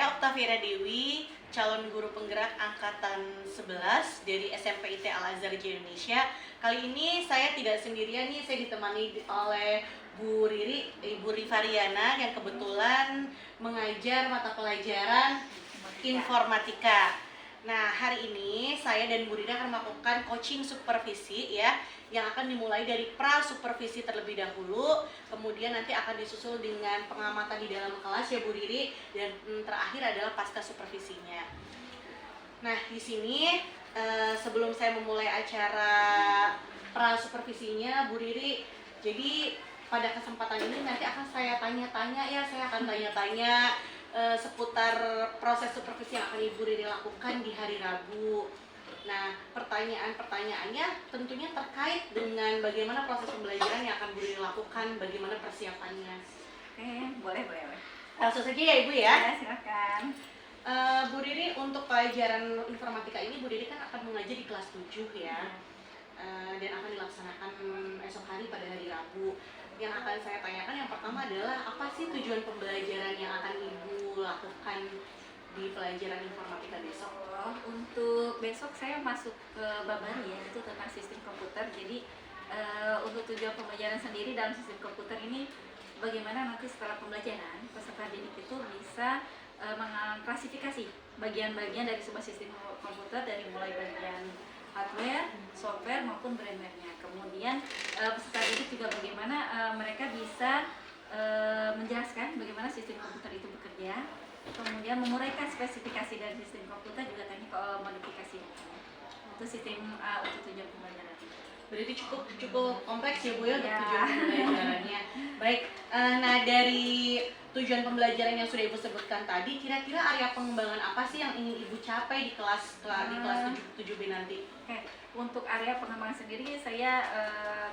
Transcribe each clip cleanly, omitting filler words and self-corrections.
Oktavia Dewi, calon guru penggerak angkatan 11 dari SMP IT Al-Azhar Indonesia. Kali ini saya tidak sendirian nih, saya ditemani oleh Bu Riri, Ibu Rifariana yang kebetulan mengajar mata pelajaran informatika. Nah, hari ini saya dan Bu Riri akan melakukan coaching supervisi ya, yang akan dimulai dari pra supervisi terlebih dahulu, kemudian nanti akan disusul dengan pengamatan di dalam kelas ya Bu Riri, dan terakhir adalah pasca supervisinya. Nah, di sini sebelum saya memulai acara pra supervisinya Bu Riri, jadi pada kesempatan ini nanti akan saya tanya-tanya ya, saya akan tanya-tanya seputar proses supervisi yang akan Ibu Riri lakukan di hari Rabu. Nah, pertanyaan-pertanyaannya tentunya terkait dengan bagaimana proses pembelajaran yang akan Bu Riri lakukan, bagaimana persiapannya. Oke, boleh. Langsung saja ya Ibu ya. Ya, silakan. Bu Riri, untuk pelajaran informatika ini Bu Riri kan akan mengajar di kelas 7 ya. Dan akan dilaksanakan esok hari pada hari Rabu. Yang akan saya tanyakan yang pertama adalah apa sih tujuan pembelajaran yang akan Ibu lakukan di pelajaran informatika besok? Untuk besok saya masuk ke bab baru ya, itu tentang sistem komputer. Jadi untuk tujuan pembelajaran sendiri dalam sistem komputer ini, bagaimana nanti setelah pembelajaran peserta didik itu bisa mengklasifikasi bagian-bagian dari sebuah sistem komputer, dari mulai bagian hardware, software maupun firmware-nya. Kemudian peserta didik juga bagaimana mereka bisa menjelaskan bagaimana sistem komputer itu bekerja, kemudian menguraikan spesifikasi dari sistem komputer, juga teknik modifikasi itu sistem untuk tujuan pembelajaran. Berarti cukup kompleks ya Bu ya untuk tujuan pembelajarannya. Baik, nah dari tujuan pembelajaran yang sudah Ibu sebutkan tadi, kira-kira area pengembangan apa sih yang ingin Ibu capai di kelas 7B nanti? Oke, untuk area pengembangan sendiri saya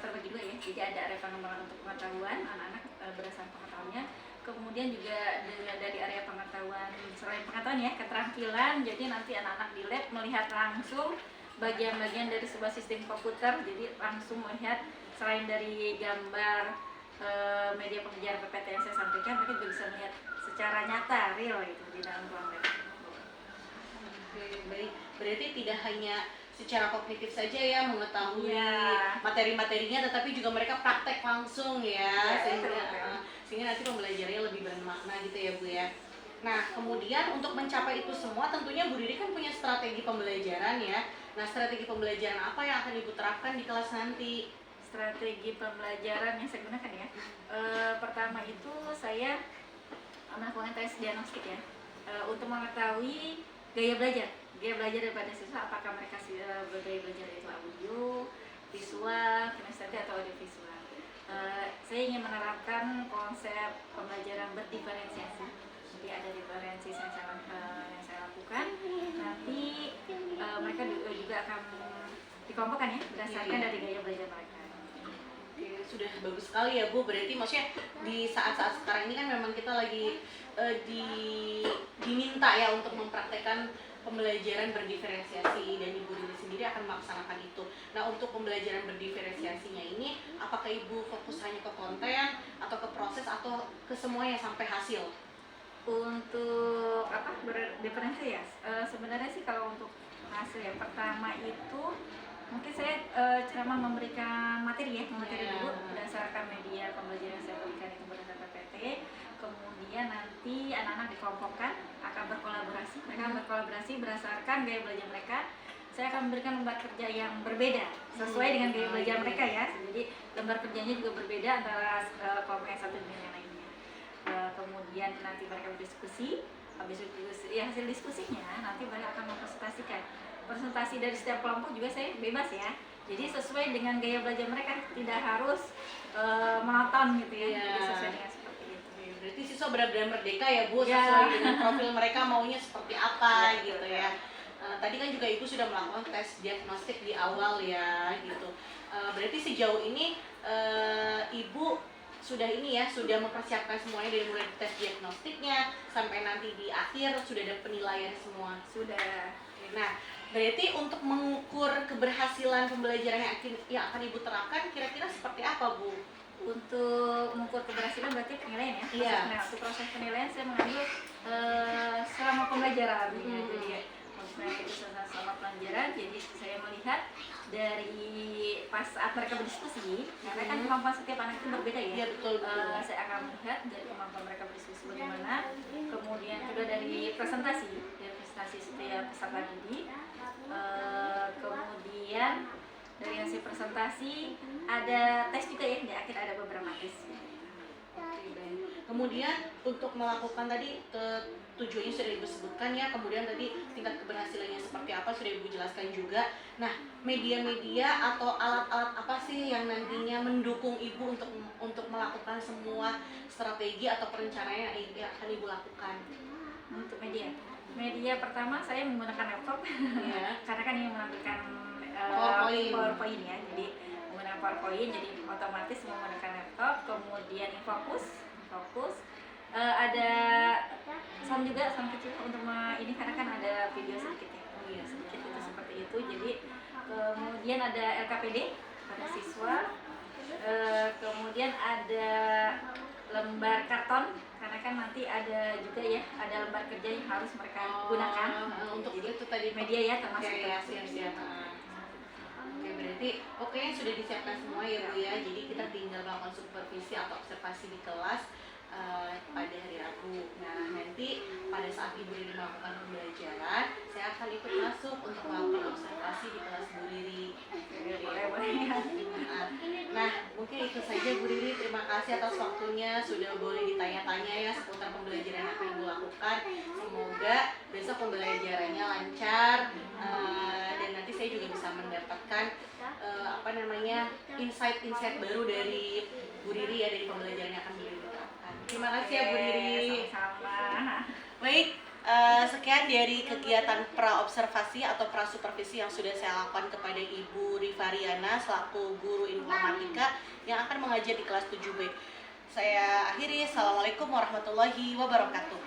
terbagi dua ya. Jadi ada area pengembangan untuk pengetahuan, anak-anak berdasarkan pengetahuannya. Kemudian juga dari area pengetahuan, selain pengetahuan ya, keterampilan. Jadi nanti anak-anak di lab melihat langsung bagian-bagian dari sebuah sistem komputer. Jadi langsung melihat, selain dari gambar media pembelajaran PPT yang saya sampaikan, mereka juga bisa melihat secara nyata, real gitu di dalam ruang lab. Oke, baik. Berarti tidak hanya secara kognitif saja ya mengetahui materi-materinya, tetapi juga mereka praktek langsung ya, sehingga nanti pembelajarannya lebih bermakna gitu ya Bu ya. Nah, kemudian untuk mencapai itu semua tentunya Bu Riri kan punya strategi pembelajaran ya. Nah, strategi pembelajaran apa yang akan Ibu terapkan di kelas nanti? Strategi pembelajaran yang saya gunakan ya, pertama itu saya melakukan tes diagnostik ya, untuk mengetahui gaya belajar daripada siswa, apakah mereka bergaya belajar itu audio, visual, kinestetik atau audio visual. Saya ingin menerapkan konsep pembelajaran berdiferensiasi. Jadi ada diferensiasi yang saya lakukan. Nanti mereka juga akan dikelompokkan ya berdasarkan dari gaya belajar mereka. Oke, sudah bagus sekali ya Bu. Berarti maksudnya di saat-saat sekarang ini kan memang kita lagi diminta ya untuk mempraktekkan pembelajaran berdiferensiasi, dan Ibu Riri sendiri akan melaksanakan itu. Nah, untuk pembelajaran berdiferensiasinya ini, apakah Ibu fokus hanya ke konten atau ke proses atau ke semuanya sampai hasil? Untuk berdiferensi ya, sebenarnya sih kalau untuk hasil yang pertama itu mungkin saya ceramah memberikan materi dulu berdasarkan media pembelajaran yang saya berikan itu berdasarkan PT. Kemudian nanti anak-anak dikelompokkan, akan berkolaborasi. Mereka akan berkolaborasi berdasarkan gaya belajar mereka. Saya akan memberikan lembar kerja yang berbeda sesuai dengan gaya belajar mereka ya. Jadi lembar kerjanya juga berbeda antara kelompok yang satu dengan yang lainnya. Kemudian nanti mereka berdiskusi. Habis diskusi, ya hasil diskusinya nanti mereka akan mempresentasikan. Presentasi dari setiap kelompok juga saya bebas ya. Jadi sesuai dengan gaya belajar mereka, tidak harus monoton gitu ya. Jadi sesuai dengan seperti itu. Berarti siswa benar-benar merdeka ya Bu, sesuai dengan profil mereka maunya seperti apa gitu ya. Tadi kan juga Ibu sudah melakukan tes diagnostik di awal ya gitu. Berarti sejauh ini Ibu sudah mempersiapkan semuanya dari mulai tes diagnostiknya sampai nanti di akhir sudah ada penilaian semua. Sudah. Nah, berarti untuk mengukur keberhasilan pembelajaran yang akan Ibu terapkan kira-kira seperti apa Bu? Untuk mengukur keberhasilan berarti penilaian ya. Iya. Nah, untuk proses penilaian saya mengambil selama pembelajaran ya. Jadi itu selama pelajaran. Jadi saya melihat dari pas saat mereka berdiskusi, karena kan kemampuan setiap anak itu berbeda ya. Iya betul. Saya akan melihat dari kemampuan mereka berdiskusi bagaimana, kemudian juga dari presentasi setiap peserta didik, kemudian dari hasil presentasi ada tes juga ya, di akhir ada beberapa tes. Kemudian untuk melakukan tadi tujuannya sudah Ibu sebutkan ya, kemudian tadi tingkat keberhasilannya seperti apa sudah Ibu jelaskan juga. Nah, media-media atau alat-alat apa sih yang nantinya mendukung Ibu untuk melakukan semua strategi atau perencanaan yang akan Ibu lakukan? Untuk media pertama saya menggunakan laptop ya. karena kan ini menampilkan PowerPoint ya, jadi menggunakan PowerPoint, jadi otomatis menggunakan laptop. Kemudian fokus ada sound juga, sound kecil untuk ini karena kan ada video sedikit ya. Oh iya, sedikit itu seperti itu. Jadi kemudian ada LKPD pada siswa, kemudian ada lembar karton karena kan nanti ada juga ya, ada lembar kerja yang harus mereka gunakan untuk jadi itu tadi media ya, termasuk ya, siap. Oke, berarti sudah disiapkan semua ya Bu ya. Jadi kita tinggal melakukan supervisi atau observasi di kelas pada hari Rabu. Nah, nanti pada saat Ibu Riri melakukan pembelajaran, saya akan ikut masuk untuk melakukan observasi di kelas Bu Riri. Nah, mungkin itu saja Bu Riri. Terima kasih atas waktunya, sudah boleh ditanya-tanya ya seputar pembelajaran yang akan Ibu lakukan. Semoga besok pembelajarannya lancar, dan nanti saya juga bisa mendapatkan insight baru dari Bu Riri ya, dari pembelajaran yang akan Bu Riri terapkan. Terima kasih ya Bu Riri. Sama-sama. Baik, sekian dari kegiatan pra-observasi atau pra-supervisi yang sudah saya lakukan kepada Ibu Rifariana selaku guru informatika yang akan mengajar di kelas 7B. Saya akhiri. Assalamualaikum warahmatullahi wabarakatuh.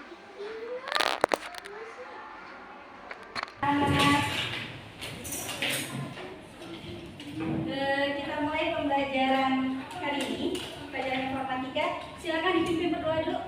Kita mulai pembelajaran kali ini, pelajaran informatika. Silakan dipimpin berdoa dulu.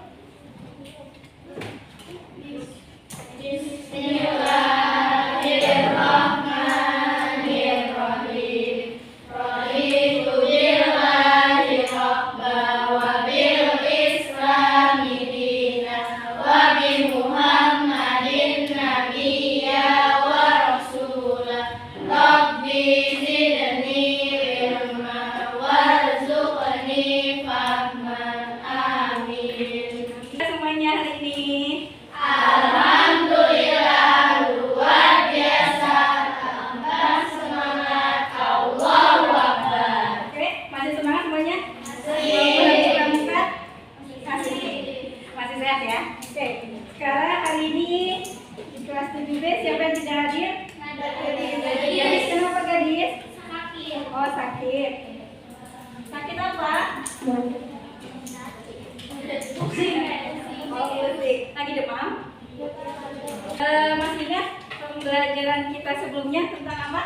Bismillahirrahmanirrahim. Raditu billahi rabba wa bil islami dinan wa bi Muhammadin nabiyya wa rasulah. Rabbi zidni ilma warzuqni fahman. Amin. Semuanya hari ini alhamdulillah luar biasa, tambah semangat, Allahu Akbar. Oke, masih semangat semuanya? Masih sehat ya? Oke, sekarang hari ini kelas 7B siapa yang tidak hadir? Gadis. Kenapa gadis? Sakit. Oh, sakit. Sakit apa? Pusing. Oh, pusing. Lagi demam? Masih ingat pembelajaran kita sebelumnya tentang apa?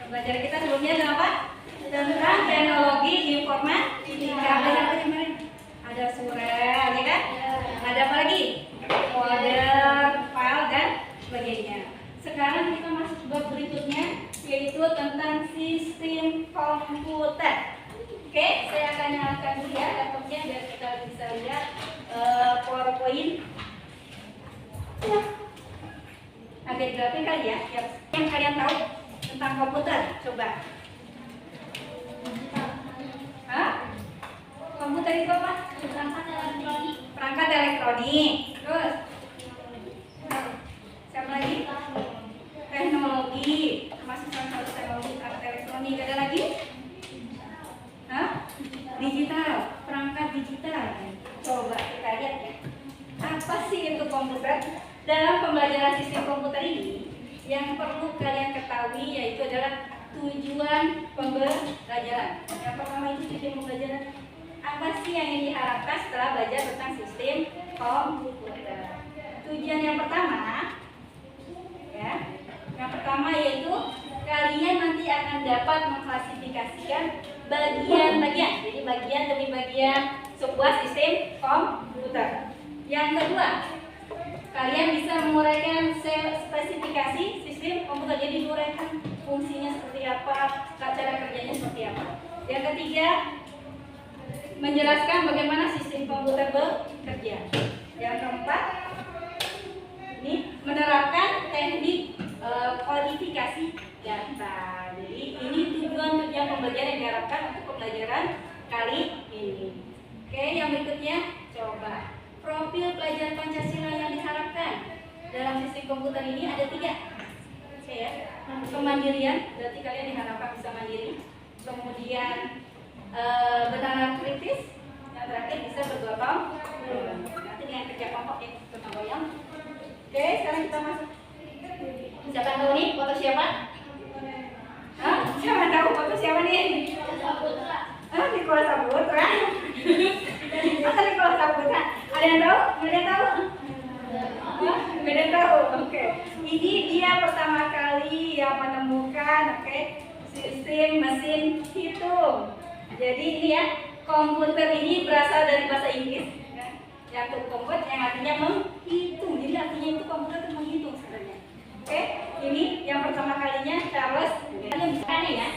Pembelajaran kita sebelumnya tentang apa? Tentang teknologi informatika. Belajar apa kemarin? Ada surat, ya kan? Ada apa lagi? Folder, file, dan sebagainya. Sekarang kita masuk ke bab berikutnya, yaitu tentang sistem komputer. Oke, saya akan nyalakan dulu ya laptopnya biar kita bisa lihat PowerPoint. Agak digrafikan kali ya, yang kalian tahu tentang komputer. Coba. Hah? Komputer itu apa? Perangkat elektronik. Perangkat elektronik. Terus? Siapa lagi? Teknologi. Masuk salah satu teknologi perangkat elektronik. Ada lagi? Hah? Digital. Perangkat digital. Coba kita lihat ya. Apa sih itu komputer? Dalam pembelajaran sistem komputer ini, yang perlu kalian ketahui yaitu adalah tujuan pembelajaran. Yang pertama itu sistem pembelajaran. Apa sih yang diharapkan setelah belajar tentang sistem komputer? Tujuan yang pertama, ya, yang pertama yaitu kalian nanti akan dapat mengklasifikasikan bagian-bagian. Jadi bagian demi bagian sebuah sistem komputer. Yang kedua, kalian bisa menguraikan spesifikasi sistem komputer. Jadi diuraikan fungsinya seperti apa, cara kerjanya seperti apa. Yang ketiga, menjelaskan bagaimana sistem komputer bekerja. Yang keempat, ini menerapkan teknik kualifikasi data. Jadi ini tujuan pembelajaran yang diharapkan untuk pembelajaran kali ini. Oke, yang berikutnya coba profil pelajar Pancasila yang diharapkan dalam sistem komputer ini ada 3. Oke ya, kemandirian, berarti kalian diharapkan bisa mandiri. Kemudian bernalar kritis, yang terakhir bisa bergotong nanti dengan kerja kelompok ya, gotong royong. Oke, sekarang kita masuk. Siapa tahu nih foto siapa? Hah? Siapa tahu foto siapa nih? Nikola Saputra. Masa Nikola Saputra? Ada yang tahu? Ada yang tahu? Ada yang tahu? Oke. Ini dia pertama kali yang menemukan sistem mesin hitung. Jadi ini ya, komputer ini berasal dari bahasa Inggris ya. Yang komput yang artinya menghitung. Jadi artinya itu komputer itu menghitung sebenarnya. Oke, ini yang pertama kalinya Charles. Kalian bisa aneh ya.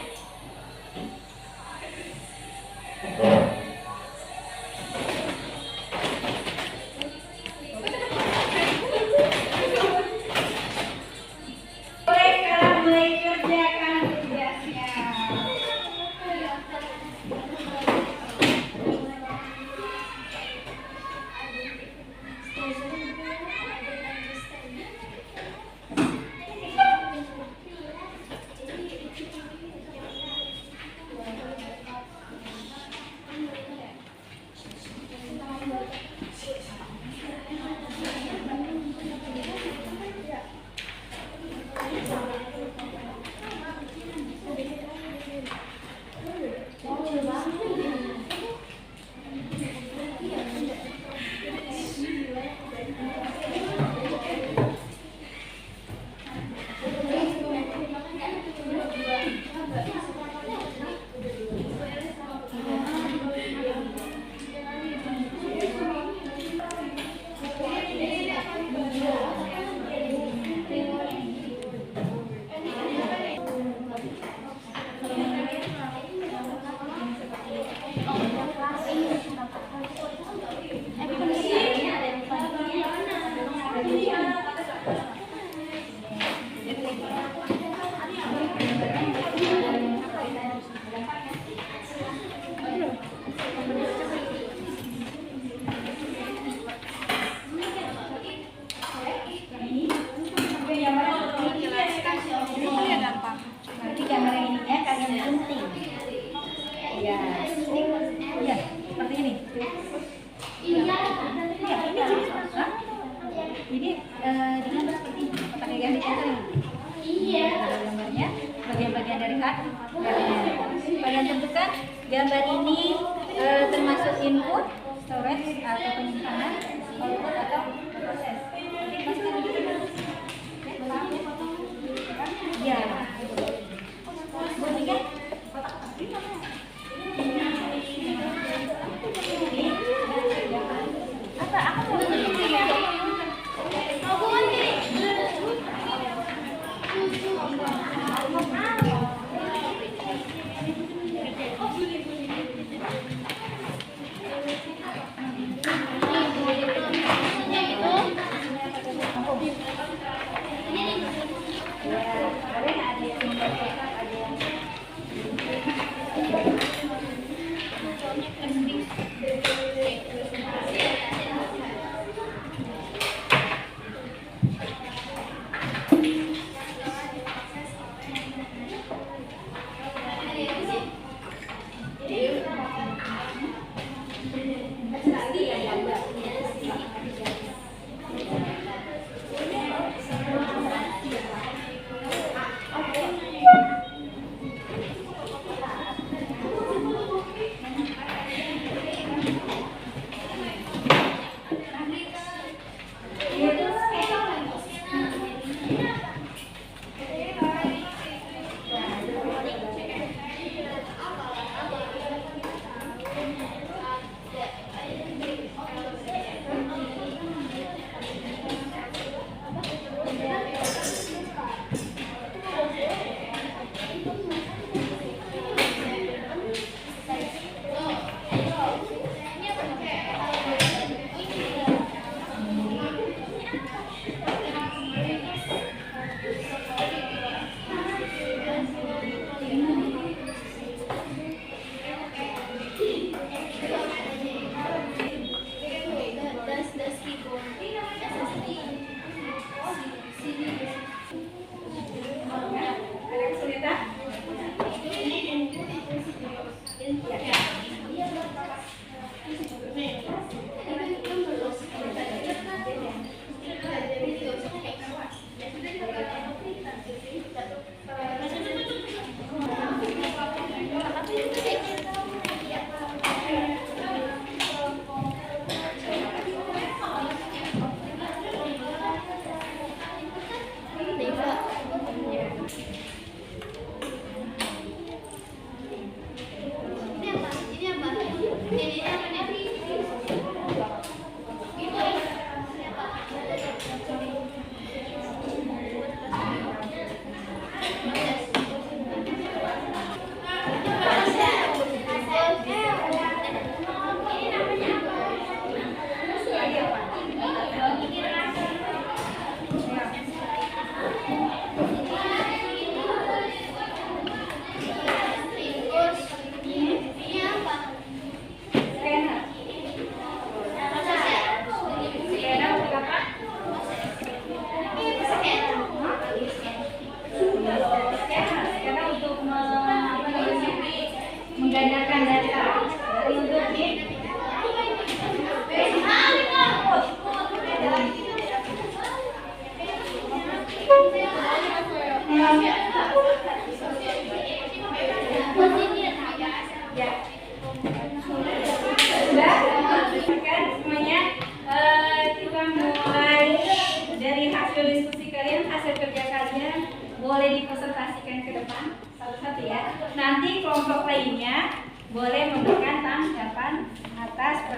Nanti gambar ininya kalian gunting. Ya, seperti ini. Jadi digambar seperti ini, pakai ganti ini. Iya. Gambarnya bagian-bagian dari hard. Kalian tentukan gambar ini termasuk input, storage atau penyimpanan, output atau proses. Jadi masukkan di sini. Ya. Boleh kan? Apa? Aku mau ganti ya. Mau ganti.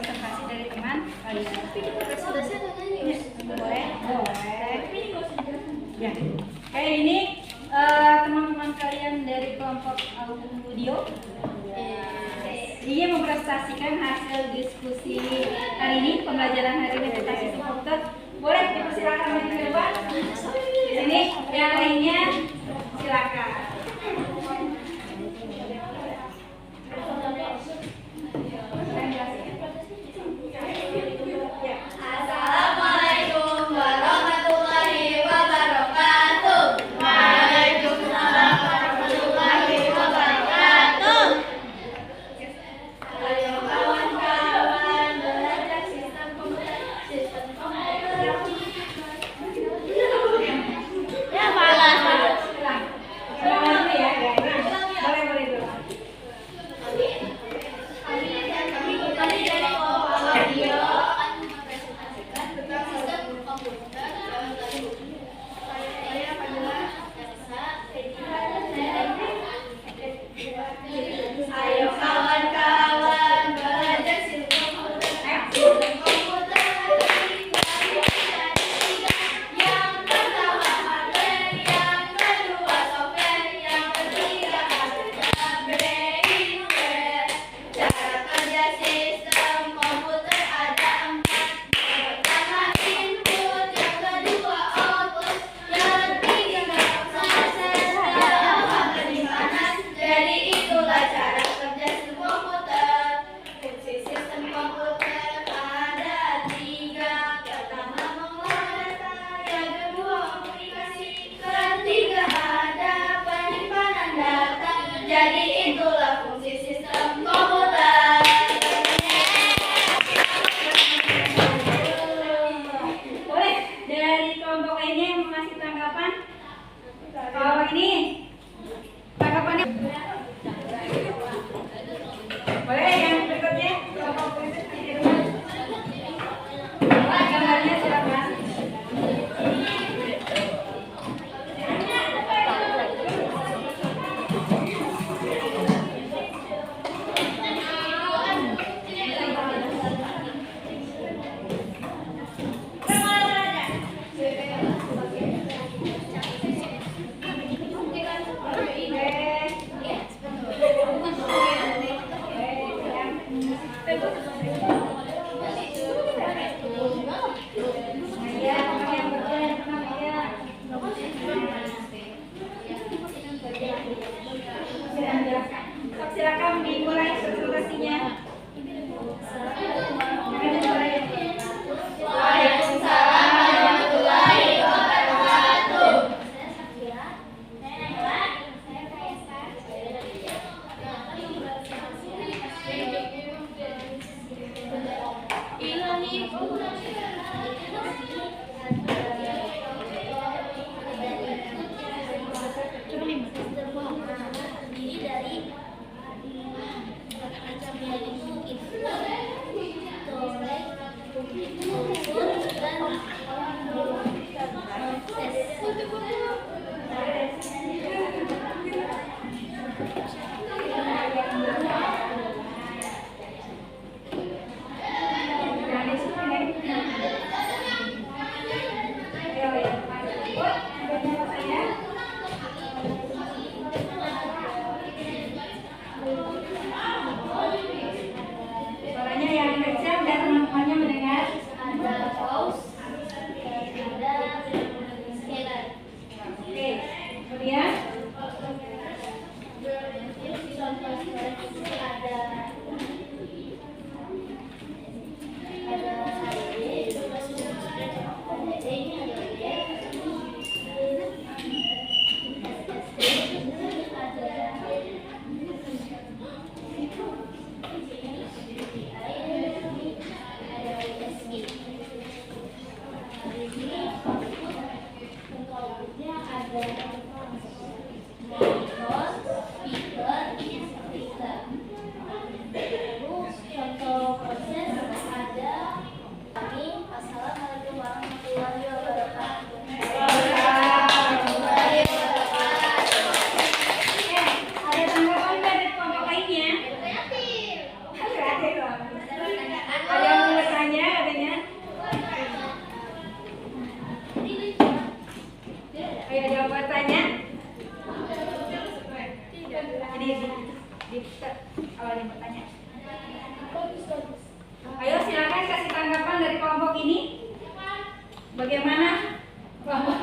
presentasi dari teman kalian. Presentasi atau nyanyi? Boleh? Boleh. Ya. Kayak ini teman-teman kalian dari kelompok audio ingin mempresentasikan hasil diskusi hari ini, pembelajaran hari ini tentang sistem komputer. Boleh dipersilakan maju ke depan. Ini yang lainnya silakan. Assalamualaikum warahmatullahi wabarakatuh. Waalaikumsalam warahmatullahi wabarakatuh. Ayo kawan-kawan belajar sistem komputer. Ya malas. Kami dari kelompok audio akan mempresentasikan tentang sistem komputer. Saya Fadila Elsa. Ayo kawan-kawan belajar sistem komputer. Sistem komputer terdiri dari tiga. Yang pertama hardware, yang kedua software, yang ketiga hardware. Cara kerja sistem komputer ada 4. Yang pertama input, yang kedua output, yang ketiga proses dalam penyimpanan. Jadi itulah cara kerja sistem komputer. Fungsi sistem komputer ada 3. Pertama mengolah data, yang kedua komunikasi, ketiga ada penyimpanan data. Jadi itulah fungsi sistem komputer. Boleh dari kelompok lainnya yang mau ngasih tanggapan? Kalau ini tanggapannya boleh yang berikutnya kelompok berikutnya. Pak, gambarnya silakan. Silakan dimulai presentasinya. Waalaikumsalam warahmatullahi wabarakatuh. Terdiri dari Suaranya yang kencang dan teman-temannya mendengar. ada pause, ada scalar. Oke, kemudian Assalamualaikum warahmatullahi wabarakatuh. ada tanggapan dari kelompok lainnya? Kreatif. Kreatif. ini? Bagaimana? Bagus.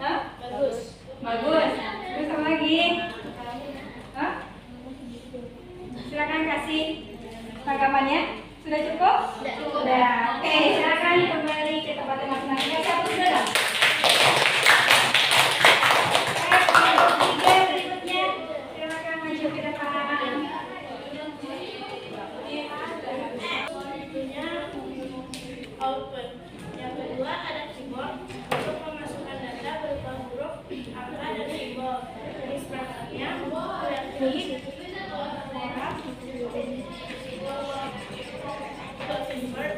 Hah? Bagus. Bagus. Terus apa lagi? Hah? Silakan kasih tanggapannya. Sudah cukup? Sudah. Oke, silakan kembali ke tempatnya masing-masing. Kasih aku sudah dong. Tiga berikutnya. Silakan maju ke depan. Selanjutnya open. Yang kedua ada keyboard untuk memasukkan data berupa huruf, angka, dan simbol. Jenis perangkatnya elektronik, convert,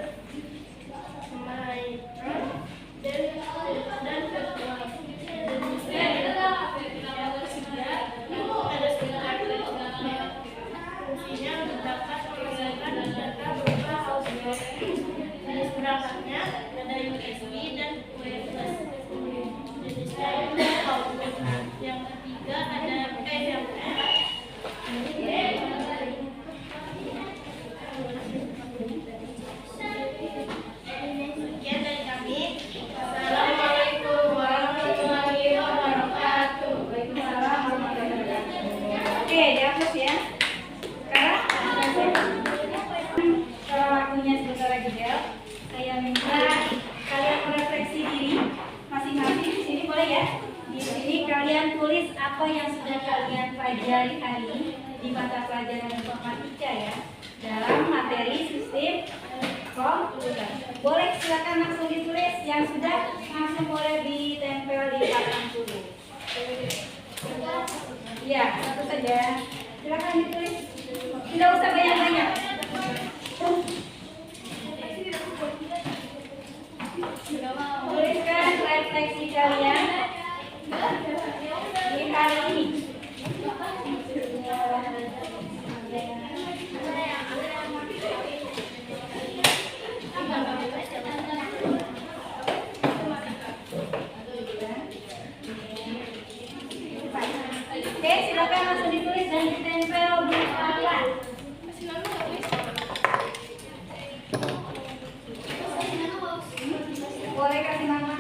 micron, dan virtual. Jenisnya yang ketiga ada speaker. Fungsinya untuk dapat memasukkan data berupa audio. Jenis perangkatnya ada USB dan wireless. Jenisnya output. Yang ketiga ada PMF. Sekian dari kami. Assalamualaikum warahmatullahi wabarakatuh. Waalaikumsalam warahmatullahi wabarakatuh. Oke, dihapus ya. Sekarang kalau waktunya sebentar lagi Del, saya minta kalian merefleksi diri masing-masing di sini boleh ya? Di sini kalian tulis apa yang sudah kalian pelajari hari ini di mata pelajaran informatika ya, dalam materi sistem komputer. Boleh silakan langsung ditulis, yang sudah langsung boleh ditempel di belakang tulis. Iya, satu saja. Silakan ditulis. Tidak usah banyak-banyak. Tuliskan refleksi kalian di hari ini. Oke, silakan langsung ditulis dan ditempel di papan. Boleh kasih nama?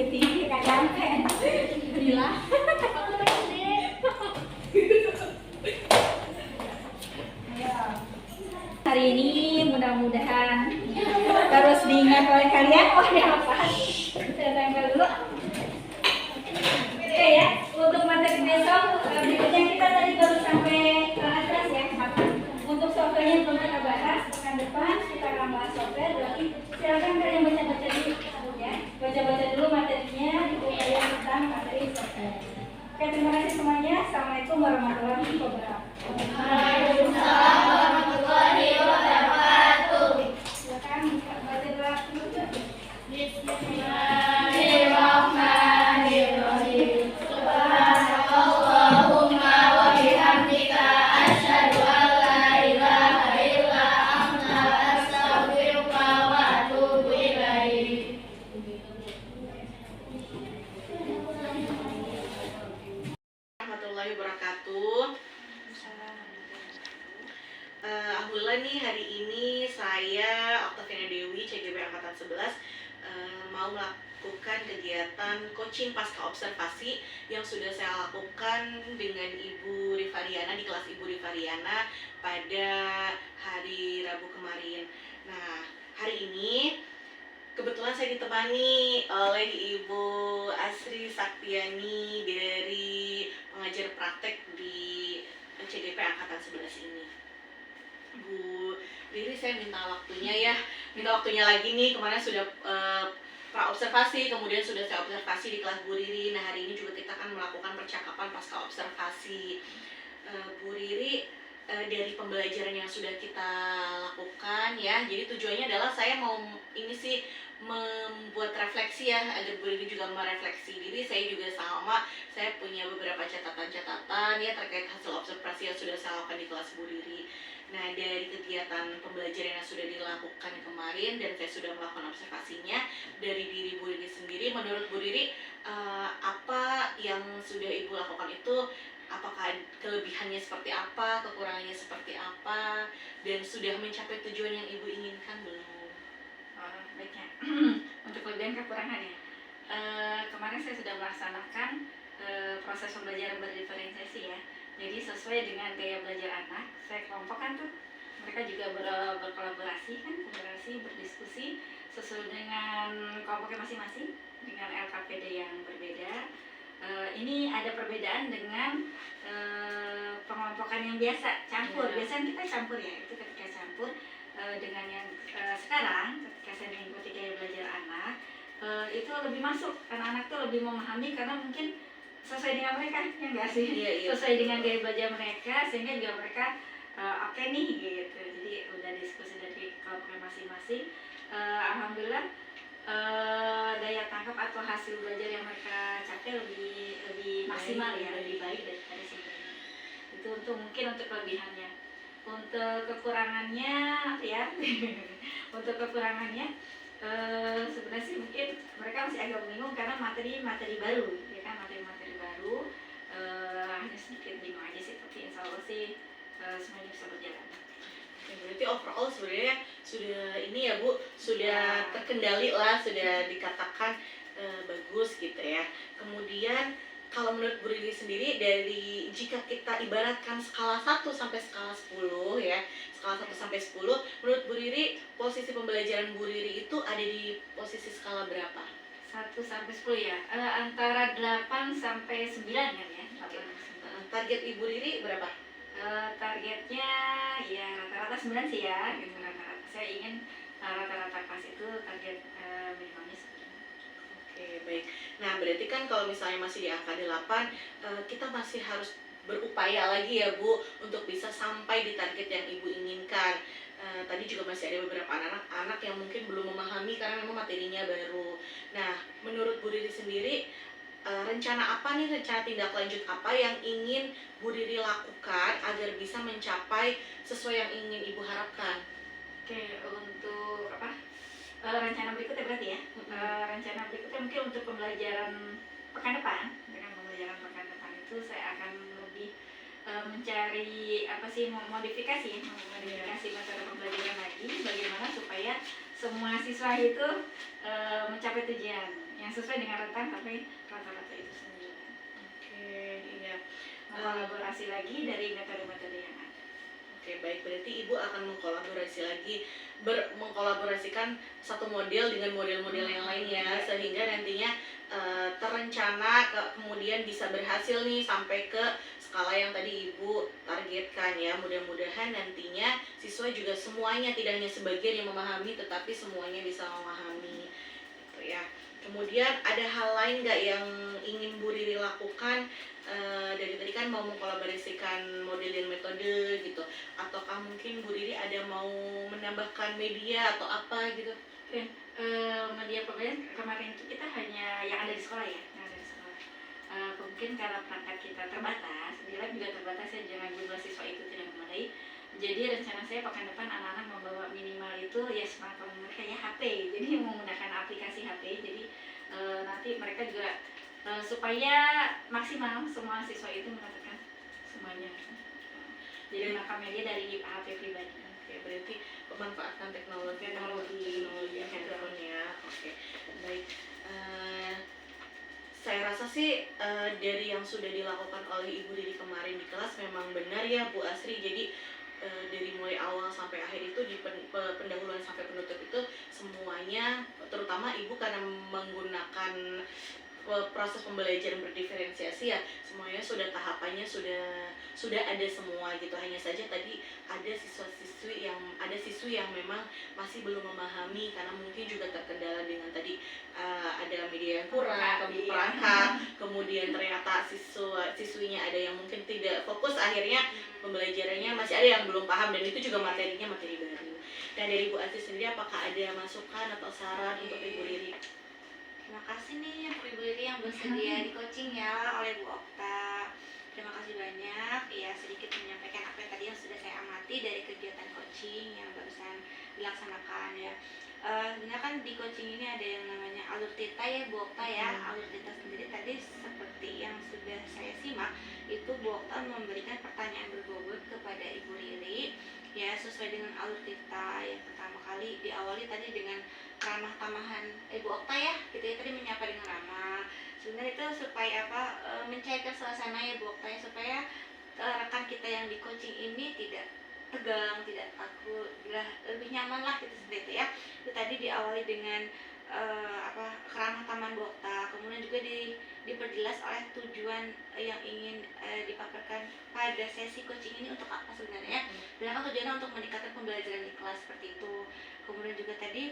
Tinggi nggak nyampe. Gila. Hari ini mudah-mudahan terus diingat oleh kalian. Oh, ini apa? Saya tempel dulu. Oke ya, untuk materi besok berikutnya kita tadi baru sampai atas ya. Untuk softwarenya belum kita bahas. Pekan depan kita akan bahas software. Berarti silakan kalian baca-baca dulu ya. Baca-baca dulu materinya di buku kalian tentang materi software. Oke, terima kasih semuanya. Assalamualaikum warahmatullahi wabarakatuh. Waalaikumsalam warahmatullahi wabarakatuh. Silakan baca dulu. Bismillahirrahmanirrahim. Subhanakallahumma wa bihamdika asyhadu an la ilaha illa anta astaghfiruka wa atubu ilaik. Warahmatullahi wabarakatuh. Alhamdulillah nih hari ini saya Octaviana Dewi CGP Angkatan 11 mau melakukan kegiatan coaching pasca observasi yang sudah saya lakukan dengan Ibu Rifariana di kelas Ibu Rifariana pada hari Rabu kemarin. Nah, hari ini kebetulan saya ditemani oleh Ibu Asri Saktiani dari pengajar praktek di CGP Angkatan 11 ini. Bu Riri, saya minta waktunya lagi nih. Kemarin sudah pra-observasi, kemudian sudah saya observasi di kelas Bu Riri. Nah, hari ini juga kita akan melakukan percakapan pasca observasi. Bu Riri, dari pembelajaran yang sudah kita lakukan ya. Jadi tujuannya adalah saya mau ini sih membuat refleksi ya, agar Bu Riri juga merefleksi diri. Saya juga sama, saya punya beberapa catatan-catatan ya terkait hasil observasi yang sudah saya lakukan di kelas Bu Riri. Nah, dari kegiatan pembelajaran yang sudah dilakukan kemarin dan saya sudah melakukan observasinya dari diri Bu Riri sendiri, menurut Bu Riri apa yang sudah Ibu lakukan itu, apakah kelebihannya seperti apa, kekurangannya seperti apa, dan sudah mencapai tujuan yang Ibu inginkan belum? Baiknya untuk kelebihan kekurangannya, kemarin saya sudah melaksanakan proses pembelajaran berdiferensiasi ya. Jadi sesuai dengan gaya belajar anak, saya kelompokkan tuh, mereka juga berkolaborasi kan, berdiskusi sesuai dengan kelompoknya masing-masing dengan LKPD yang berbeda. Ini ada perbedaan dengan pengelompokan yang biasa, campur. Biasanya kita campur ya, itu ketika campur dengan yang sekarang ketika saya mengikuti gaya belajar anak, itu lebih masuk, anak-anak tuh lebih memahami karena mungkin sesuai dengan mereka, ya enggak sih? Iya. Sesuai dengan gaya belajar mereka, sehingga juga mereka oke nih gitu. Jadi udah diskusi dari kelompoknya masing-masing. Alhamdulillah daya tangkap atau hasil belajar yang mereka capai lebih maksimal ya, lebih baik daripada sebelumnya. Itu mungkin untuk kelebihannya. Untuk kekurangannya ya, untuk kekurangannya sebenarnya sih mungkin mereka masih agak bingung karena materi baru, ya kan, materi baru, hanya sedikit bingung aja sih, tapi insya Allah sih semuanya bisa berjalan. Berarti overall sebenarnya sudah ini ya Bu, sudah terkendali lah, sudah dikatakan bagus gitu ya. Kemudian kalau menurut Bu Riri sendiri, dari jika kita ibaratkan skala 1 sampai skala 10 ya, skala 1 sampai 10, menurut Bu Riri posisi pembelajaran Bu Riri itu ada di posisi skala berapa? 1 sampai 10 ya, antara 8 sampai 9 kan ya. 8 sampai 9. Target Ibu Riri berapa? Targetnya ya rata-rata 9 sih ya, gitu. Rata-rata saya ingin rata-rata kelas itu target minimalnya 9. Oke, baik. Nah, berarti kan kalau misalnya masih di angka 8, kita masih harus berupaya lagi ya Bu untuk bisa sampai di target yang Ibu inginkan. Tadi juga masih ada beberapa anak-anak yang mungkin belum memahami karena memang materinya baru. Nah, menurut Bu Riri sendiri, rencana apa nih, rencana tindak lanjut apa yang ingin Bu Riri lakukan agar bisa mencapai sesuai yang ingin Ibu harapkan? Oke, untuk apa? Rencana berikutnya berarti ya. Rencana berikutnya mungkin untuk pembelajaran pekan depan. Dengan pembelajaran pekan depan itu saya akan lebih mencari apa sih, modifikasi metode pembelajaran lagi, bagaimana supaya semua siswa itu mencapai tujuan yang sesuai dengan rata-rata itu sendiri. Oke, iya. Kolaborasi lagi dari metode-metode yang ada. Oke, baik, berarti Ibu akan mengkolaborasikan satu model dengan model-model yang lainnya, sehingga nantinya terencana kemudian bisa berhasil nih sampai ke skala yang tadi Ibu targetkan ya. Mudah-mudahan nantinya siswa juga semuanya, tidak hanya sebagian yang memahami, tetapi semuanya bisa memahami gitu ya. Kemudian ada hal lain nggak yang ingin Bu Riri lakukan? Dari tadi kan mau mengkolaborasikan model dan metode gitu, ataukah mungkin Bu Riri ada mau menambahkan media atau apa gitu? Oke, media pembelajaran kemarin itu kita hanya yang ada di sekolah ya, yang ada di sekolah. Mungkin karena perangkat kita terbatas, di lab juga terbatas ya, dengan jumlah siswa itu tidak memadai. Jadi rencana saya pekan depan anak-anak membawa minimal itu ya smartphone mereka ya, HP. Jadi menggunakan aplikasi HP. Jadi nanti mereka juga supaya maksimal semua siswa itu mendapatkan semuanya. Jadi maka media dari HP pribadi. Oke, berarti memanfaatkan teknologi handphone ya. Oke, baik. Saya rasa sih dari yang sudah dilakukan oleh Ibu Riri kemarin di kelas memang benar ya Bu Asri. Jadi dari mulai awal sampai akhir itu, di pendahuluan sampai penutup itu semuanya, terutama Ibu karena menggunakan proses pembelajaran berdiferensiasi ya, semuanya sudah tahapannya sudah ada semua gitu. Hanya saja tadi ada siswi yang memang masih belum memahami karena mungkin juga terkendala dengan tadi ada media yang kurang, perangkat, kemudian ternyata siswinya ada yang mungkin tidak fokus, akhirnya pembelajarannya masih ada yang belum paham, dan itu juga materinya materi baru. Dan dari Bu Asri sendiri, apakah ada masukan atau saran untuk Ibu Riri? Terima kasih nih untuk Ibu Riri yang bersedia di coaching ya oleh Bu Okta. Terima kasih banyak. Ya, sedikit menyampaikan apa yang tadi yang sudah saya amati dari kegiatan coaching yang barusan dilaksanakan ya. Sebenarnya kan di coaching ini ada yang namanya alur tita ya Bu Okta ya. Alur tita sendiri tadi seperti yang sudah saya simak, itu Bu Okta memberikan pertanyaan berbobot kepada Ibu Riri ya, sesuai dengan alur tita. Yang pertama kali diawali tadi dengan ramah tamahan Ibu Okta ya, gitu ya, tadi menyapa dengan ramah. Sebenarnya itu supaya apa, mencairkan suasana ya Bu Okta ya, supaya rekan kita yang di coaching ini tidak tegang, tidak takut, lebih nyaman lah gitu, seperti itu ya. Itu tadi diawali dengan keramah tamahan Bu Okta, kemudian juga diperjelas oleh tujuan yang ingin dipaparkan pada sesi coaching ini untuk apa sebenarnya. Dan tujuannya untuk meningkatkan pembelajaran di kelas, seperti itu. Kemudian juga tadi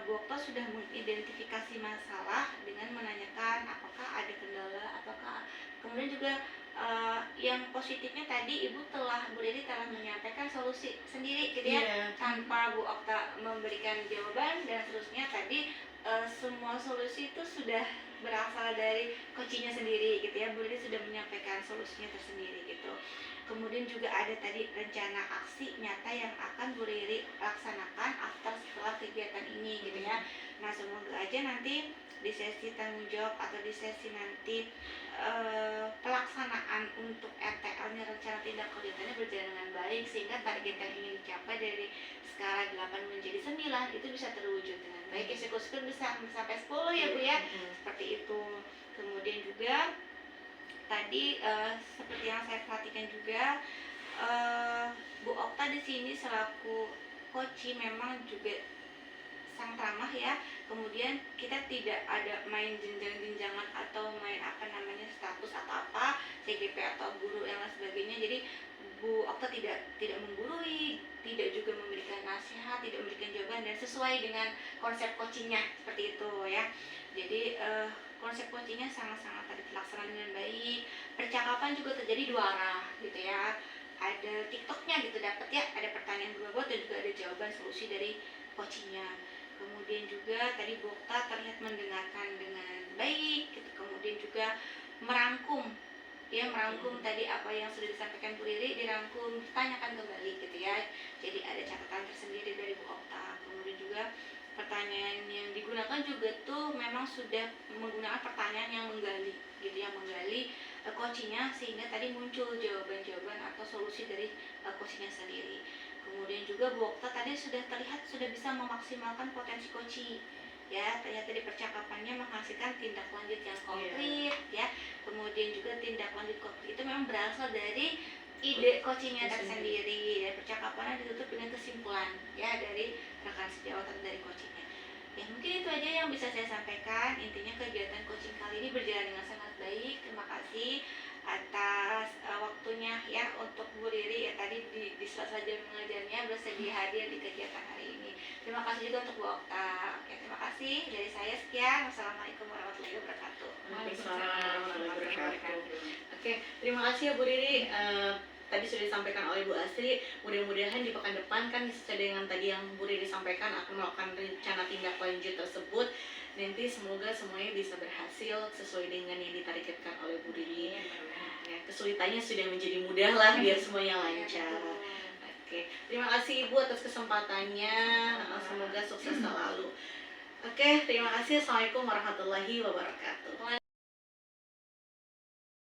Bu Okta sudah mengidentifikasi masalah dengan menanyakan apakah ada kendala, apakah kemudian juga yang positifnya tadi Bu Riri telah menyampaikan solusi sendiri gitu ya, tanpa Bu Okta memberikan jawaban, dan seterusnya tadi semua solusi itu sudah berasal dari coachingnya sendiri gitu ya. Bu Riri sudah menyampaikan solusinya tersendiri gitu. Kemudian juga ada tadi rencana aksi nyata yang akan Bu Riri laksanakan setelah kegiatan ini gitu ya. Nah, semoga aja nanti di sesi tanggung jawab atau di sesi nanti pelaksanaan untuk RTL-nya, rencana tindak lanjutnya, berjalan dengan baik, sehingga target yang ingin dicapai dari skala 8 menjadi 9 itu bisa terwujud dengan baik. Eksekusi bisa sampai 10 ya Bu ya, seperti itu. Kemudian juga tadi seperti yang saya perhatikan juga, Bu Okta di sini selaku coach memang juga sangat ramah ya. Kemudian kita tidak ada main jenjang-jenjangan atau main status atau apa, CGP atau guru yang lain sebagainya. Jadi Bu Okta tidak menggurui, tidak juga memberikan nasihat, tidak memberikan jawaban, dan sesuai dengan konsep coachingnya, seperti itu ya. Jadi konsep coachingnya sangat-sangat tadi terlaksana dengan baik. Percakapan juga terjadi dua arah gitu ya. Ada TikToknya gitu, dapat ya, ada pertanyaan berbobot dan juga ada jawaban solusi dari coachingnya. Kemudian juga tadi Bu Okta terlihat mendengarkan dengan baik gitu. Kemudian juga merangkum tadi apa yang sudah disampaikan Bu Riri, dirangkum, ditanyakan kembali gitu ya. Jadi ada catatan tersendiri dari Bu Okta. Kemudian juga pertanyaan yang digunakan juga tuh memang sudah menggunakan pertanyaan yang menggali gitu, yang menggali coachingnya, sehingga tadi muncul jawaban-jawaban atau solusi dari coachingnya sendiri. Kemudian juga Bu Okta tadi sudah terlihat sudah bisa memaksimalkan potensi coaching ya, ternyata di percakapannya menghasilkan tindak lanjut yang konkret ya. Kemudian juga tindak lanjut konkret itu memang berasal dari ide coachingnya tersendiri, dan percakapannya ditutup dengan kesimpulan ya dari rekan sejawat atau dari coachingnya. Ya, mungkin itu aja yang bisa saya sampaikan. Intinya kegiatan coaching kali ini berjalan dengan sangat baik. Terima kasih atas waktunya ya untuk Bu Riri ya, tadi di sela-sela jam mengajarnya bersedia hadir di kegiatan hari ini. Terima kasih juga untuk Bu Okta. Oke, terima kasih dari saya, sekian. Wassalamualaikum warahmatullahi wabarakatuh. Waalaikumsalam warahmatullahi wabarakatuh. Oke, terima kasih ya Bu Riri. Tadi sudah disampaikan oleh Bu Asri. Mudah-mudahan di pekan depan kan sesuai dengan tadi yang Bu Riri sampaikan akan melakukan rencana tindak lanjut tersebut. Nanti semoga semuanya bisa berhasil sesuai dengan yang ditargetkan oleh Bu Riri. Ya, kesulitannya sudah menjadi mudah lah biar semuanya lancar. Oke, terima kasih Ibu atas kesempatannya. Semoga sukses selalu. Oke, terima kasih. Assalamualaikum warahmatullahi wabarakatuh.